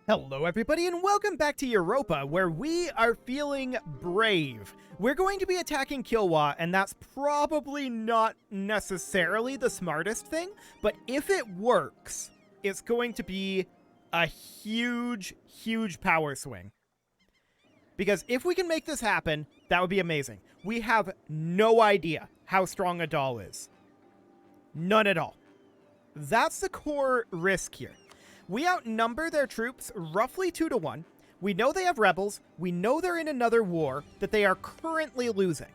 Hello everybody and welcome back to Europa, where we are feeling brave. We're going to be attacking Kilwa, and that's probably not necessarily the smartest thing, but if it works, it's going to be a huge power swing. Because if we can make this happen, that would be amazing. We have no idea how strong Adal is. None at all. That's the core risk here. We outnumber their troops roughly 2-1. We know they have rebels. We know they're in another war that they are currently losing.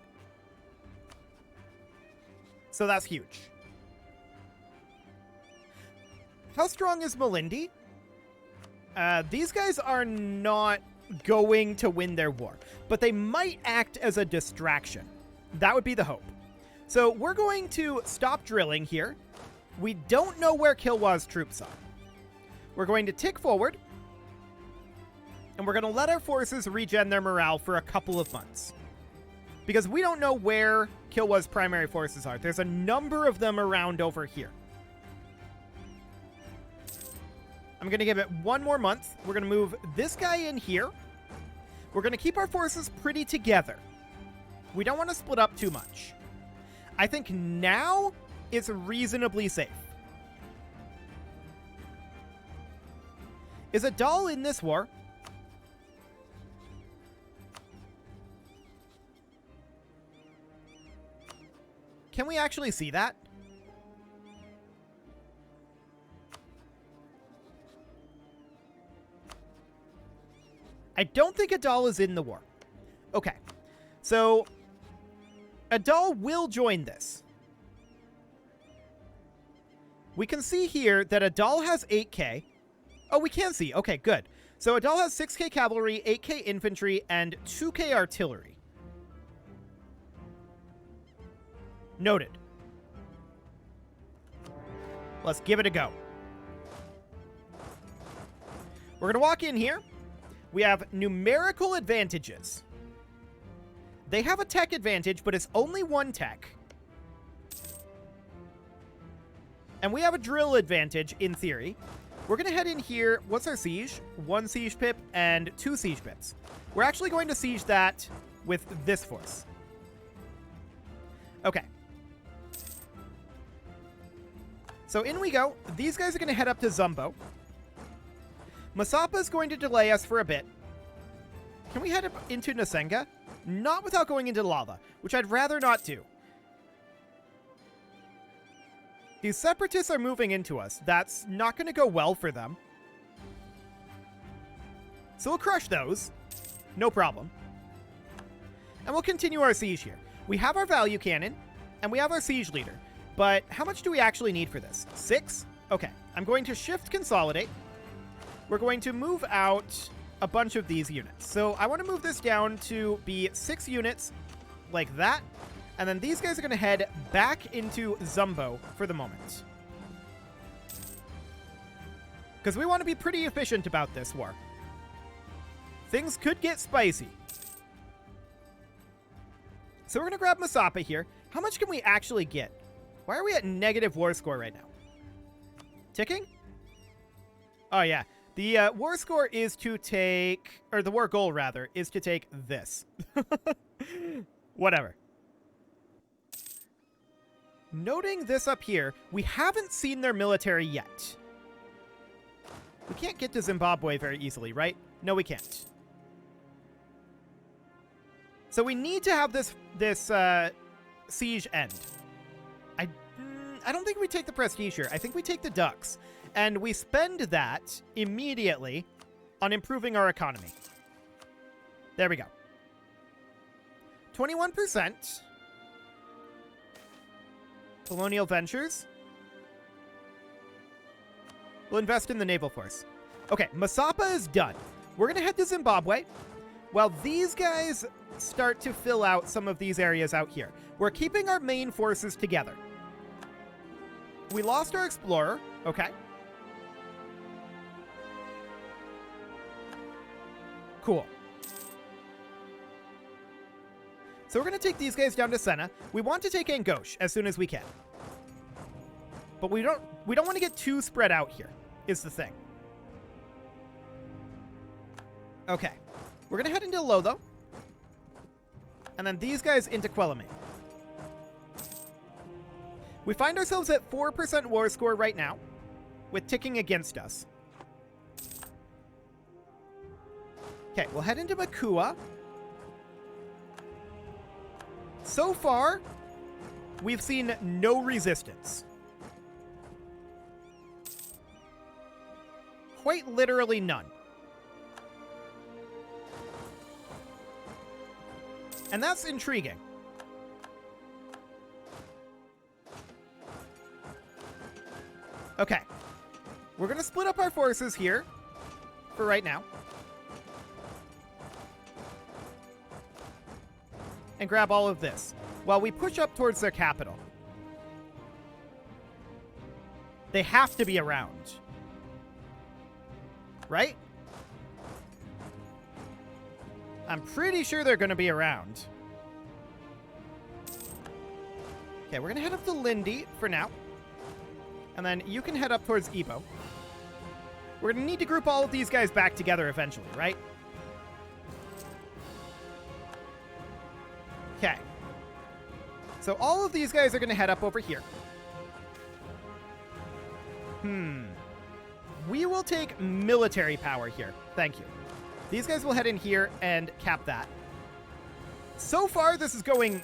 So that's huge. How strong is Malindi? These guys are not going to win their war, but they might act as a distraction. That would be the hope. So we're going to stop drilling here. We don't know where Kilwa's troops are. We're going to tick forward, and we're going to let our forces regen their morale for a couple of months. Because we don't know where Kilwa's primary forces are. There's a number of them around over here. I'm going to give it one more month. We're going to move this guy in here. We're going to keep our forces pretty together. We don't want to split up too much. I think now it's reasonably safe. Is Adal in this war? Can we actually see that? I don't think Adal is in the war. Okay. So, Adal will join this. We can see here that Adal has 8k. Oh, we can see. Okay, good. So Adal has 6k cavalry, 8k infantry, and 2k artillery. Noted. Let's give it a go. We're going to walk in here. We have numerical advantages. They have a tech advantage, but it's only one tech. And we have a drill advantage, in theory. We're going to head in here. What's our siege? 1 siege pip and 2 siege pips. We're actually going to siege that with this force. Okay. So in we go. These guys are going to head up to Zumbo. Masapa is going to delay us for a bit. Can we head up into Nasenga? Not without going into lava, which I'd rather not do. These separatists are moving into us. That's not going to go well for them. So we'll crush those. No problem. And we'll continue our siege here. We have our value cannon, and we have our siege leader. But how much do we actually need for this? 6? Okay. I'm going to shift consolidate. We're going to move out a bunch of these units. So I want to move this down to be 6 units like that. And then these guys are going to head back into Zumbo for the moment. Because we want to be pretty efficient about this war. Things could get spicy. So we're going to grab Masapa here. How much can we actually get? Why are we at negative war score right now? Ticking? Oh, yeah. The war score is to take... Or the war goal, rather, is to take this. Whatever. Noting this up here, we haven't seen their military yet. We can't get to Zimbabwe very easily, right? No, we can't. So we need to have this siege end. I don't think we take the prestige here. I think we take the ducks. And we spend that immediately on improving our economy. There we go. 21%. Colonial Ventures. We'll invest in the naval force. Okay, Masapa is done. We're going to head to Zimbabwe while these guys start to fill out some of these areas out here. We're keeping our main forces together. We lost our explorer. Okay. Cool. So we're going to take these guys down to Senna. We want to take Angoche as soon as we can. But we don't want to get too spread out here, is the thing. Okay. We're going to head into Lotho. And then these guys into Quelimane. We find ourselves at 4% war score right now, with ticking against us. Okay, we'll head into Makua. So far, we've seen no resistance. Quite literally none. And that's intriguing. Okay. We're going to split up our forces here for right now. And grab all of this while we push up towards their capital. They have to be around. Right? I'm pretty sure they're going to be around. Okay, we're going to head up to Lindy for now. And then you can head up towards Ebo. We're going to need to group all of these guys back together eventually, right? Okay. So all of these guys are going to head up over here. We will take military power here. Thank you. These guys will head in here and cap that. So far, this is going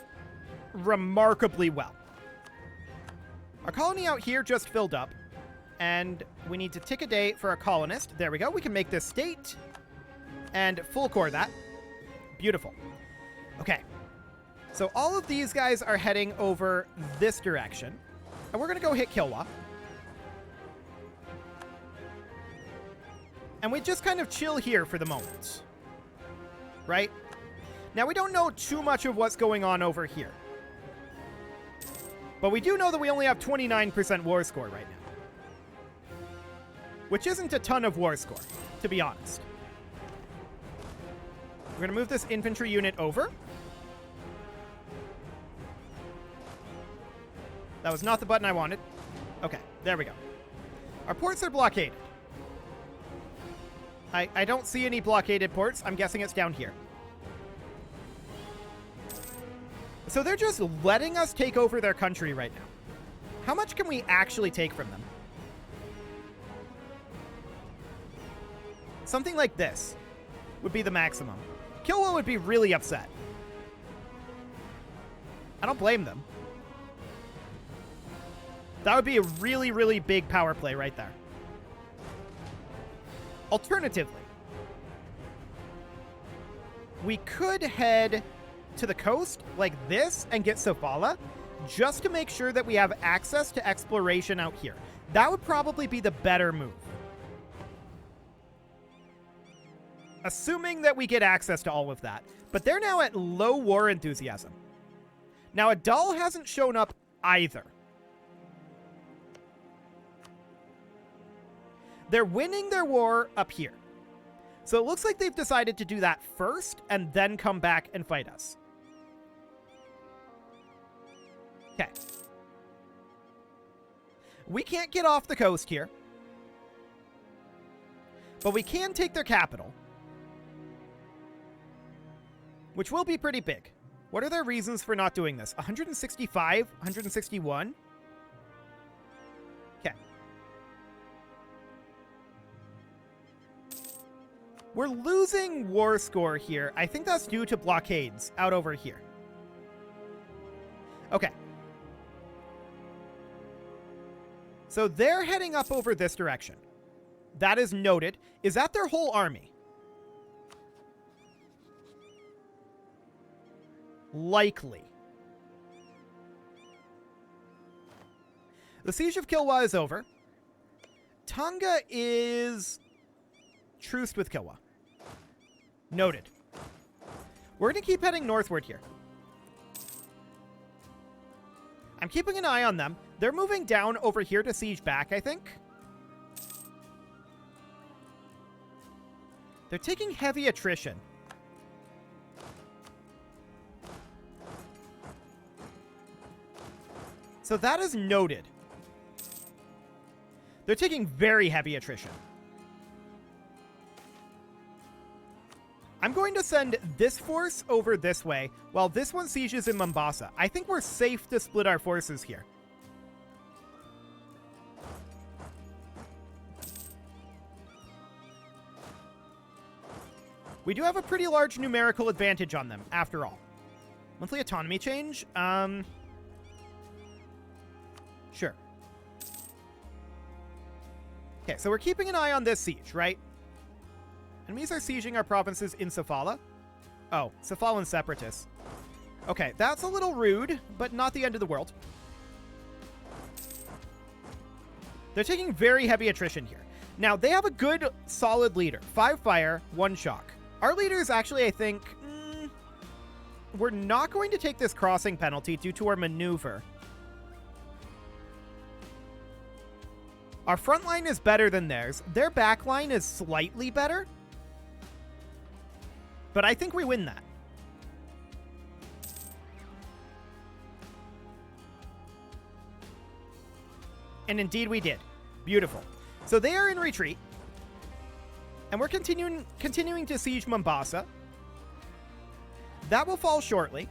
remarkably well. Our colony out here just filled up, and we need to tick a day for a colonist. There we go. We can make this state and full core that. Beautiful. Okay. So all of these guys are heading over this direction, and we're going to go hit Kilwa. And we just kind of chill here for the moment. Right? Now, we don't know too much of what's going on over here. But we do know that we only have 29% war score right now. Which isn't a ton of war score, to be honest. We're going to move this infantry unit over. That was not the button I wanted. Okay, there we go. Our ports are blockaded. I don't see any blockaded ports. I'm guessing it's down here. So they're just letting us take over their country right now. How much can we actually take from them? Something like this would be the maximum. Kilwa would be really upset. I don't blame them. That would be a really, really big power play right there. Alternatively, we could head to the coast like this and get Sofala just to make sure that we have access to exploration out here. That would probably be the better move. Assuming that we get access to all of that. But they're now at low war enthusiasm. Now, Adal hasn't shown up either. They're winning their war up here. So it looks like they've decided to do that first and then come back and fight us. Okay. We can't get off the coast here. But we can take their capital. Which will be pretty big. What are their reasons for not doing this? 165? 161? Okay. We're losing war score here. I think that's due to blockades out over here. Okay. So they're heading up over this direction. That is noted. Is that their whole army? Likely. The siege of Kilwa is over. Tonga is truced with Kilwa. Noted. We're going to keep heading northward here. I'm keeping an eye on them. They're moving down over here to siege back, I think. They're taking heavy attrition. So that is noted. They're taking very heavy attrition. I'm going to send this force over this way while this one sieges in Mombasa. I think we're safe to split our forces here. We do have a pretty large numerical advantage on them, after all. Monthly autonomy change? Sure. Okay, so we're keeping an eye on this siege, right? Enemies are sieging our provinces in Sofala. Oh, Sofalan separatists. Okay, that's a little rude, but not the end of the world. They're taking very heavy attrition here. Now, they have a good, solid leader. 5 fire, 1 shock. Our leader is actually, I think... we're not going to take this crossing penalty due to our maneuver. Our front line is better than theirs. Their back line is slightly better. But I think we win that. And indeed we did. Beautiful. So they are in retreat. And we're continuing to siege Mombasa. That will fall shortly.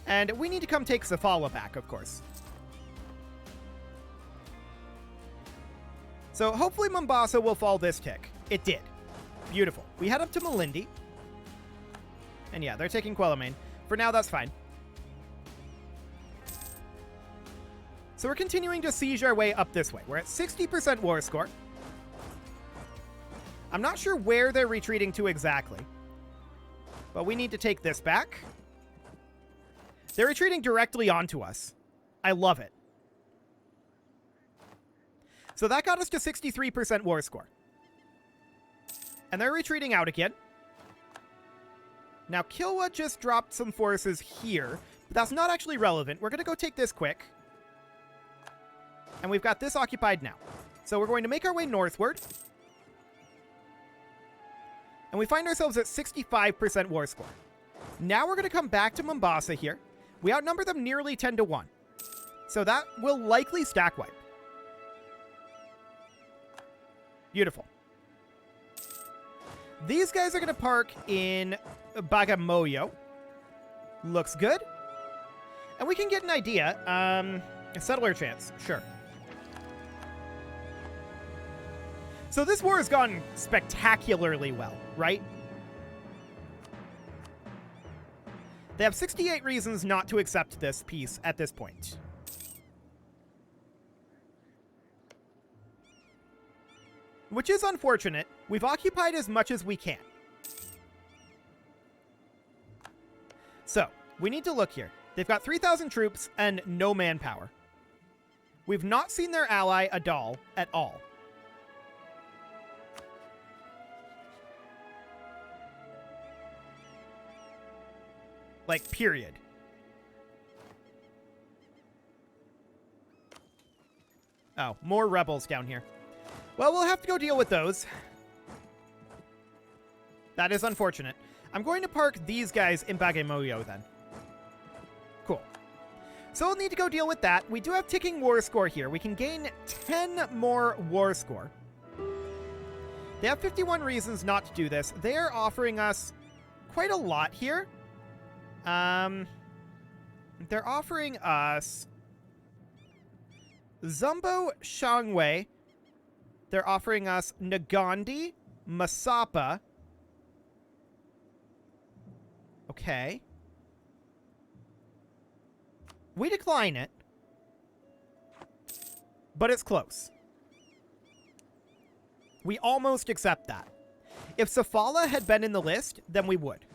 And we need to come take Sofala back, of course. So hopefully Mombasa will fall this tick. It did. Beautiful. We head up to Malindi. And yeah, they're taking Quelimane. For now, that's fine. So we're continuing to siege our way up this way. We're at 60% war score. I'm not sure where they're retreating to exactly. But we need to take this back. They're retreating directly onto us. I love it. So that got us to 63% war score. And they're retreating out again. Now, Kilwa just dropped some forces here. But that's not actually relevant. We're going to go take this quick. And we've got this occupied now. So we're going to make our way northward. And we find ourselves at 65% war score. Now we're going to come back to Mombasa here. We outnumber them nearly 10 to 1. So that will likely stack wipe. Beautiful. These guys are going to park in Bagamoyo. Looks good. And we can get an idea. A settler chance. Sure. So this war has gone spectacularly well, right? They have 68 reasons not to accept this peace at this point. Which is unfortunate. We've occupied as much as we can. So, we need to look here. They've got 3,000 troops and no manpower. We've not seen their ally, Adal, at all. Like, period. Oh, more rebels down here. Well, we'll have to go deal with those. That is unfortunate. I'm going to park these guys in Bagamoyo then. Cool. So we'll need to go deal with that. We do have ticking war score here. We can gain 10 more war score. They have 51 reasons not to do this. They are offering us quite a lot here. They're offering us Zumbo Shangwei. They're offering us Nagandi, Masapa. Okay. We decline it. But it's close. We almost accept that. If Sofala had been in the list, then we would.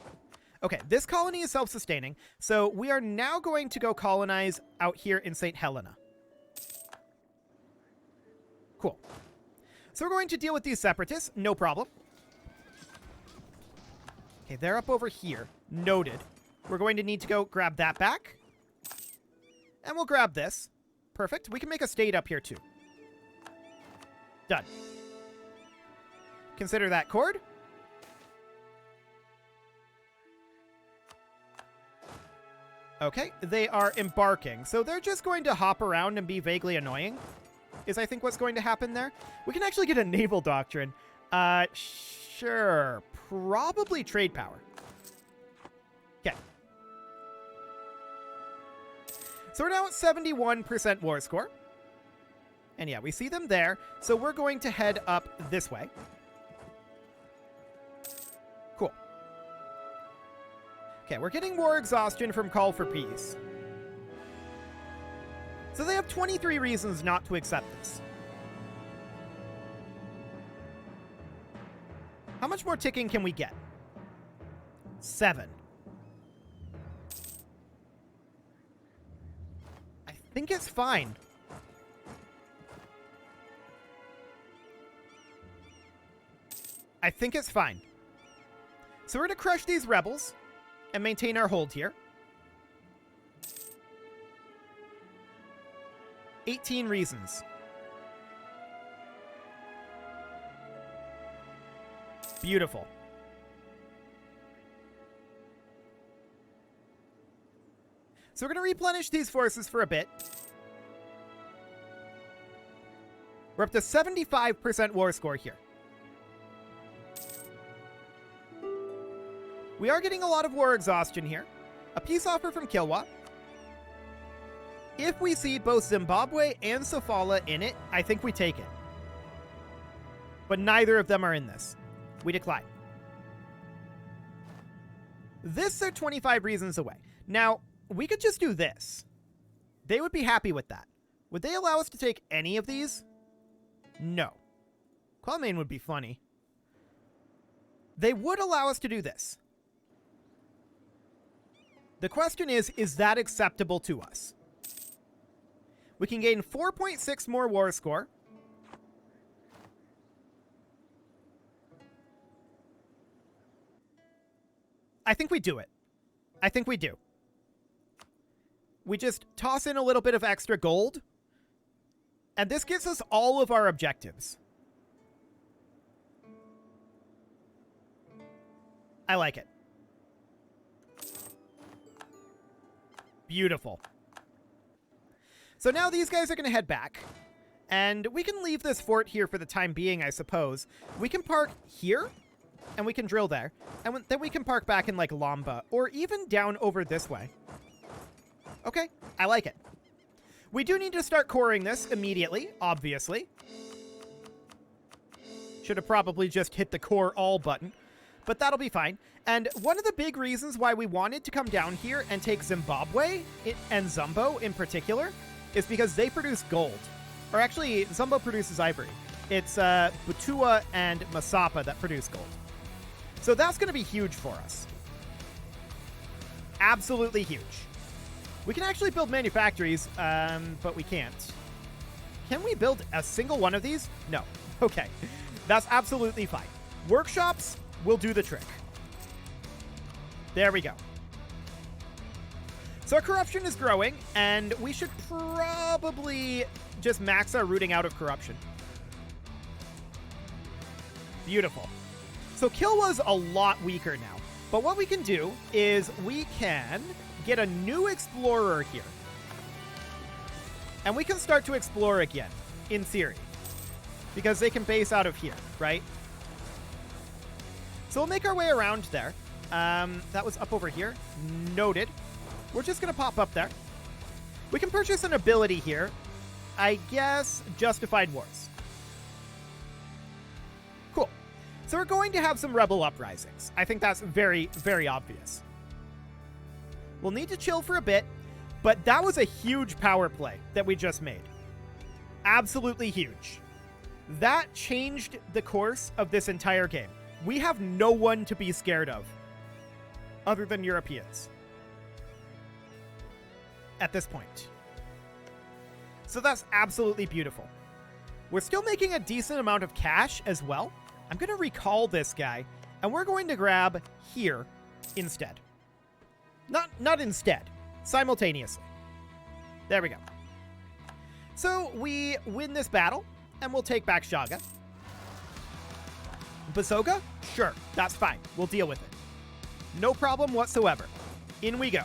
Okay, this colony is self-sustaining, so we are now going to go colonize out here in St. Helena. Cool. So we're going to deal with these separatists, no problem. Okay, they're up over here. Noted. We're going to need to go grab that back. And we'll grab this. Perfect. We can make a state up here too. Done. Consider that cord. Okay, they are embarking. So they're just going to hop around and be vaguely annoying, is I think what's going to happen there. We can actually get a naval doctrine. Sure. Probably trade power. Okay. So we're now at 71% war score. And yeah, we see them there. So we're going to head up this way. Cool. Okay, we're getting war exhaustion from Call for Peace. So they have 23 reasons not to accept this. How much more ticking can we get? 7. I think it's fine. I think it's fine. So we're going to crush these rebels and maintain our hold here. 18 reasons. Beautiful. So we're going to replenish these forces for a bit. We're up to 75% war score here. We are getting a lot of war exhaustion here. A peace offer from Kilwa. If we see both Zimbabwe and Sofala in it, I think we take it. But neither of them are in this. We decline. This are 25 reasons away. Now, we could just do this. They would be happy with that. Would they allow us to take any of these? No. Kwame would be funny. They would allow us to do this. The question is that acceptable to us? We can gain 4.6 more war score. I think we do it. I think we do. We just toss in a little bit of extra gold. And this gives us all of our objectives. I like it. Beautiful. So now these guys are going to head back. And we can leave this fort here for the time being, I suppose. We can park here. And we can drill there. And then we can park back in, like, Lamba. Or even down over this way. Okay, I like it. We do need to start coring this immediately, obviously. Should have probably just hit the core all button. But that'll be fine. And one of the big reasons why we wanted to come down here and take Zimbabwe, and Zumbo in particular, is because they produce gold. Or actually, Zumbo produces ivory. It's Butua and Masapa that produce gold. So that's going to be huge for us. Absolutely huge. We can actually build manufactories, but we can't. Can we build a single one of these? No. Okay. That's absolutely fine. Workshops will do the trick. There we go. So our corruption is growing, and we should probably just max our rooting out of corruption. Beautiful. So Kilwa's a lot weaker now. But what we can do is we can get a new explorer here. And we can start to explore again, in theory. Because they can base out of here, right? So we'll make our way around there. That was up over here. Noted. We're just going to pop up there. We can purchase an ability here. I guess Justified Wars. Cool. So we're going to have some rebel uprisings. I think that's very, very obvious. We'll need to chill for a bit, but that was a huge power play that we just made. Absolutely huge. That changed the course of this entire game. We have no one to be scared of other than Europeans at this point. So that's absolutely beautiful. We're still making a decent amount of cash as well. I'm going to recall this guy, and we're going to grab here instead. Not instead. Simultaneously. There we go. So we win this battle, and we'll take back Shaga. Basoga? Sure, that's fine. We'll deal with it. No problem whatsoever. In we go.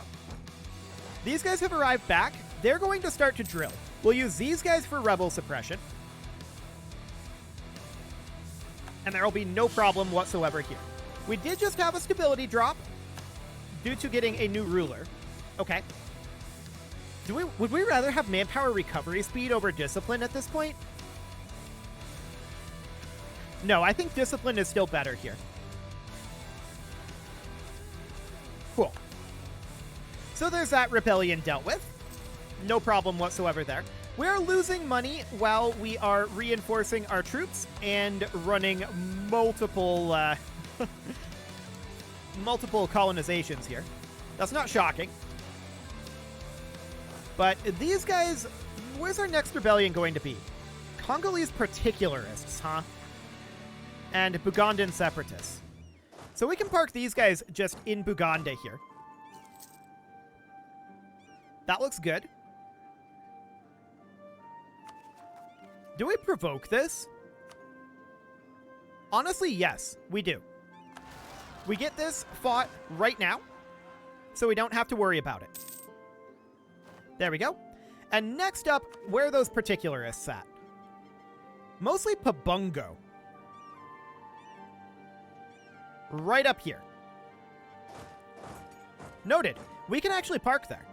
These guys have arrived back. They're going to start to drill. We'll use these guys for rebel suppression. And there will be no problem whatsoever here. We did just have a stability drop due to getting a new ruler. Okay. Would we rather have manpower recovery speed over discipline at this point? No, I think discipline is still better here. Cool. So there's that rebellion dealt with. No problem whatsoever there. We're losing money while we are reinforcing our troops and running multiple multiple colonizations here. That's not shocking. But these guys, where's our next rebellion going to be? Congolese particularists, huh? And Bugandan separatists. So we can park these guys just in Buganda here. That looks good. Do we provoke this? Honestly, yes, we do. We get this fought right now, so we don't have to worry about it. There we go. And next up, where are those particularists at? Mostly Pabungo. Right up here. Noted. We can actually park there.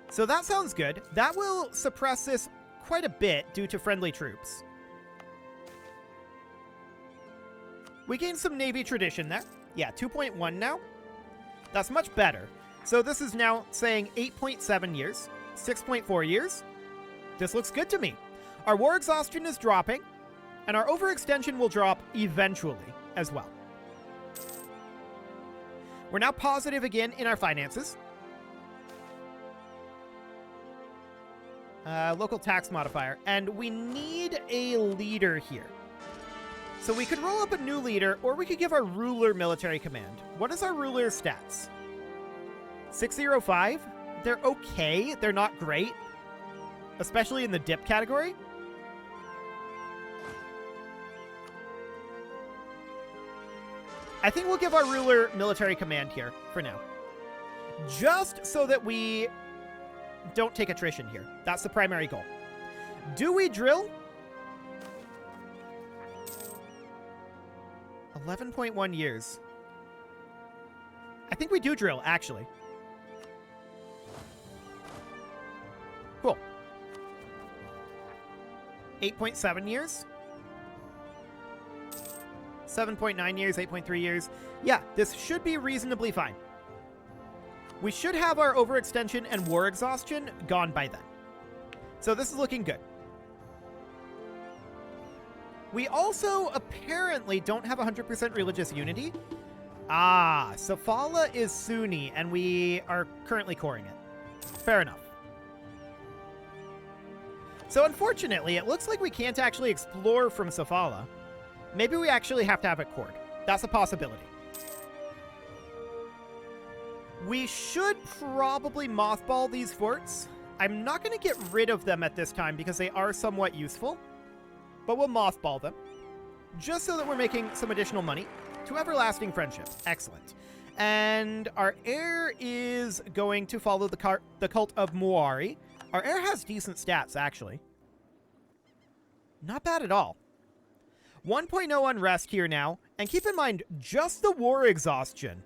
So that sounds good. That will suppress this quite a bit due to friendly troops. We gained some Navy tradition there. Yeah, 2.1 now. That's much better. So this is now saying 8.7 years, 6.4 years. This looks good to me. Our war exhaustion is dropping, and our overextension will drop eventually as well. We're now positive again in our finances. Local tax modifier. And we need a leader here. So we could roll up a new leader, or we could give our ruler military command. What is our ruler's stats? 605? They're okay. They're not great. Especially in the dip category. I think we'll give our ruler military command here for now. Just so that we don't take attrition here. That's the primary goal. Do we drill? 11.1 years. I think we do drill, actually. Cool. 8.7 years. 7.9 years, 8.3 years. Yeah, this should be reasonably fine. We should have our overextension and war exhaustion gone by then. So this is looking good. We also apparently don't have 100% religious unity. Ah, Sofala is Sunni, and we are currently coring it. Fair enough. So unfortunately, it looks like we can't actually explore from Sofala. Maybe we actually have to have it cored. That's a possibility. We should probably mothball these forts. I'm not going to get rid of them at this time because they are somewhat useful. But we'll mothball them. Just so that we're making some additional money. To everlasting friendship. Excellent. And our heir is going to follow the cult of Muari. Our heir has decent stats, actually. Not bad at all. 1.0 unrest here now. And keep in mind, just the war exhaustion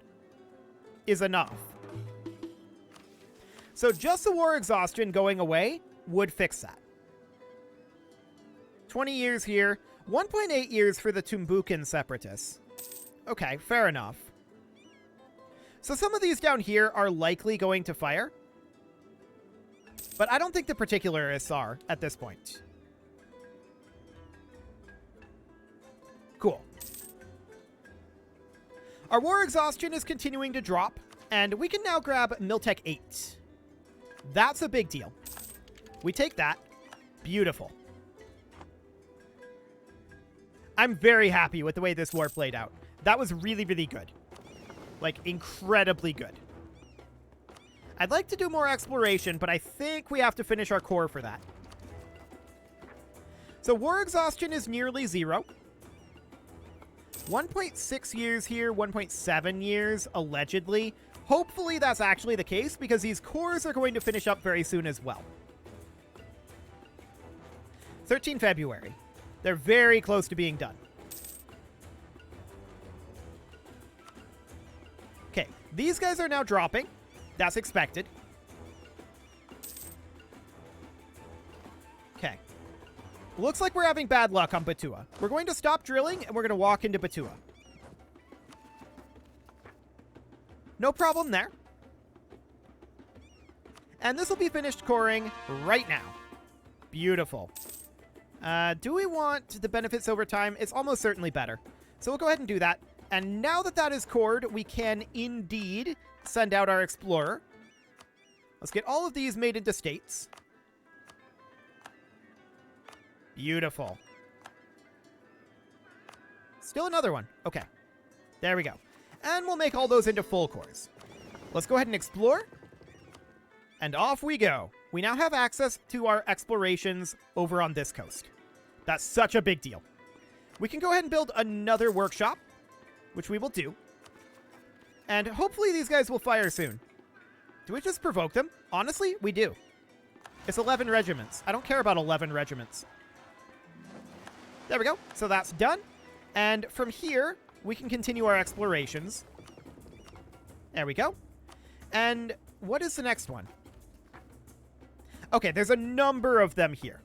is enough. So just the war exhaustion going away would fix that. 20 years here. 1.8 years for the Tumbukan separatists. Okay, fair enough. So some of these down here are likely going to fire. But I don't think the particularists are at this point. Cool. Our war exhaustion is continuing to drop. And we can now grab Miltech 8. That's a big deal. We take that. Beautiful. I'm very happy with the way this war played out. That was really, really good. Like, incredibly good. I'd like to do more exploration, but I think we have to finish our core for that. So war exhaustion is nearly 0. 1.6 years here, 1.7 years, allegedly. Hopefully that's actually the case, because these cores are going to finish up very soon as well. 13 February. They're very close to being done. Okay, these guys are now dropping. That's expected. Okay. Looks like we're having bad luck on Batua. We're going to stop drilling, and we're going to walk into Batua. No problem there. And this will be finished coring right now. Beautiful. Do we want the benefits over time? It's almost certainly better. So we'll go ahead and do that. And now that that is cored, we can indeed send out our explorer. Let's get all of these made into states. Beautiful. Still another one. Okay. There we go. And we'll make all those into full cores. Let's go ahead and explore. And off we go. We now have access to our explorations over on this coast. That's such a big deal. We can go ahead and build another workshop, which we will do. And hopefully these guys will fire soon. Do we just provoke them? Honestly, we do. It's 11 regiments. I don't care about 11 regiments. There we go. So that's done. And from here, we can continue our explorations. There we go. And what is the next one? Okay, there's a number of them here.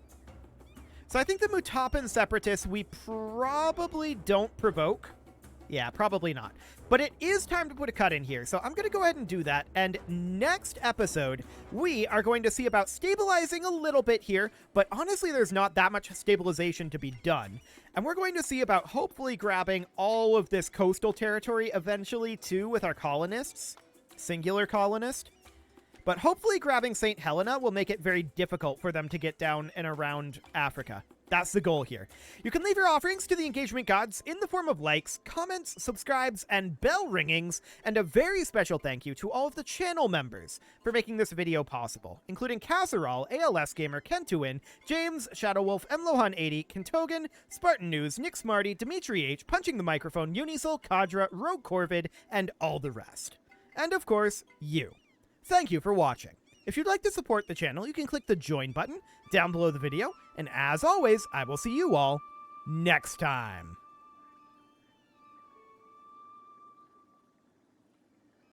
So I think the Mutapan Separatists we probably don't provoke. Yeah, probably not. But it is time to put a cut in here, so I'm going to go ahead and do that. And next episode, we are going to see about stabilizing a little bit here, but honestly, there's not that much stabilization to be done. And we're going to see about hopefully grabbing all of this coastal territory eventually, too, with our colonists. Singular colonist. But hopefully grabbing St. Helena will make it very difficult for them to get down and around Africa. That's the goal here. You can leave your offerings to the engagement gods in the form of likes, comments, subscribes, and bell ringings, and a very special thank you to all of the channel members for making this video possible, including Casserole, ALS Gamer, Kentuin, James, Shadowwolf, Mlohan80, Kentogan, Spartan News, Nick Smarty, Dimitri H, Punching the Microphone, Unisil, Kadra, Rogue Corvid, and all the rest. And of course, you. Thank you for watching. If you'd like to support the channel, you can click the join button down below the video, and as always, I will see you all next time.